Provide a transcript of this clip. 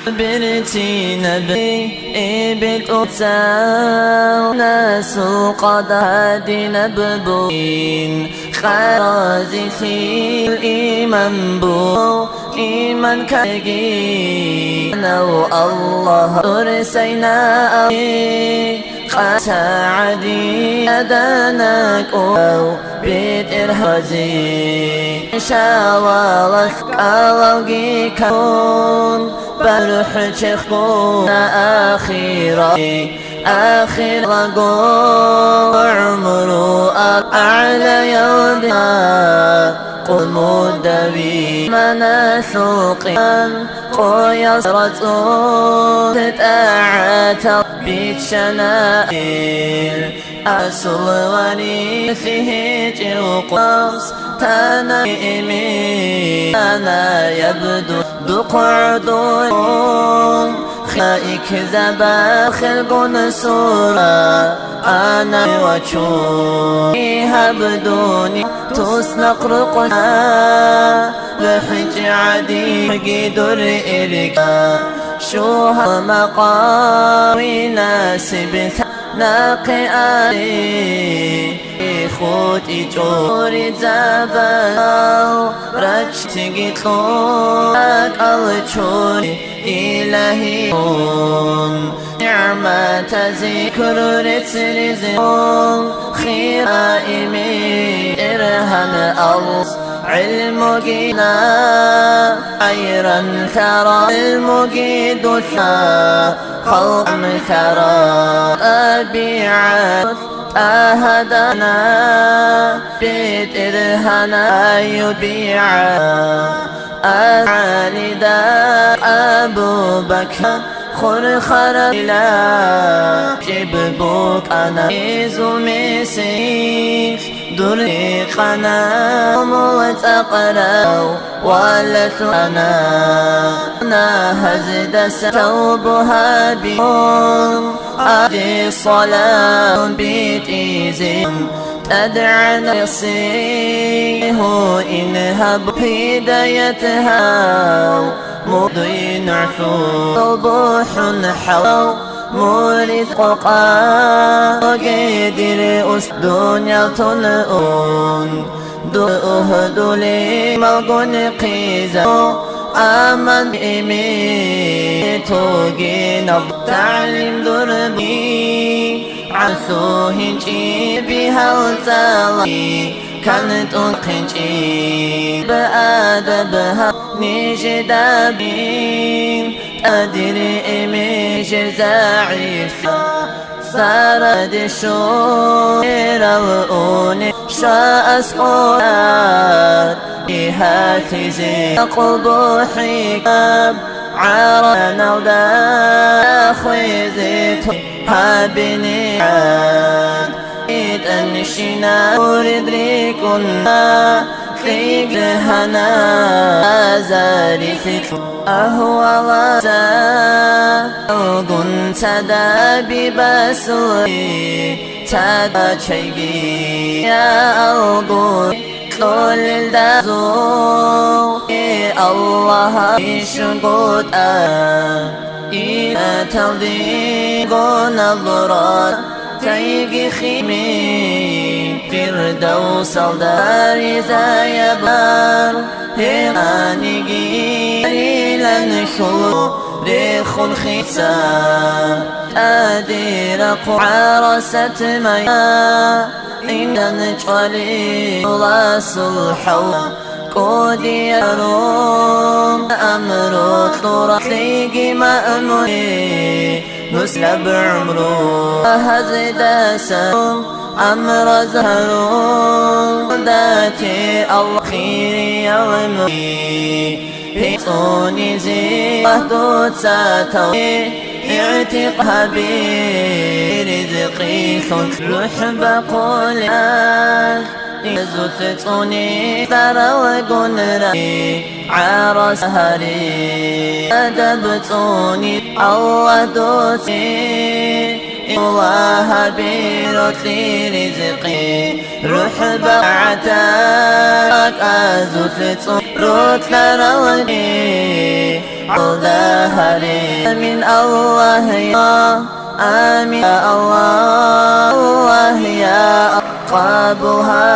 برتي نبي بالأوتا ناس القضاء نببين خرازتي الإيمان بو إيمان كاجي نو الله أرسينا قاتا عدي أدانك أو بيت إرهازي شاوالك ألوغي كون برح تخون آخر رقو عمرو أعلى يودها قل مدوي مناس القيام قوي صرتون تتأعت بيت شنائل أصل وريثه جوقاس تنائمي أنا يبدو دقعدون خائك زباخ القنصورة أنا وشوني هبدوني تسلق رقنا لحج عدي قدر إركا شوها مقاوي ناسب ناقي آلي خوتي جوري زبال رجت قطلوك الجوري إلهيون نعمة ذكر رزقون خيرائمي إرهن الله علم جينا خيرا ترى المجيد خلق ترى أبيعت أهدنا بيت إرهنا يبيع أعالدا أبو بكر خرخر إلى جببوك أنا إزو مسيح دريقنا موت أقرأ ولت أنا هزد ثوبها بيوم أدي صلاة بيت إيزين تدعنا يصيه إنها بهدايتها مضين عحو ضبوح حو مورث قوقا قدر دنيا تلؤون دولي ملقون قيزا آمن إمي توقين تعلم دربي عثوهنجي بها التالي كانت أنقنجي بأدبها نجدابين أدري إمي جزاعي سارد الشوير الأوني شاء أسقوات بهاتي زي قبوحي كاب عارنا وداخوي زيت هابني عاد إيد أنشينا وردري كنا خيق لهنا زاري فيك أهوى وزا تدا ببسوي تدا شيقي يا ألقوي كل الدازو الله يشقود إذا تلديق نظرات تيجي خيمي فردوس الدار زايبار هيراني جيري لنشو ريخ الخيسا أدير عرست ميا إن نجعلي راس الحوى كودي يروم أمرو طرحيقي مأمري نسلب عمرو هزد سوم أمر زهرون ذاتي الله خير يومي في صوني زي وحدود ساتوي اعتقها برزقي روح بقولك زفتوني تروقون رأي عرس هري أدبتوني الله دوتي الله بيروت لي رزقي روح بعتك أزفتوني روت لروقي ظهري من الله يا آمين يا الله الله يا أقربها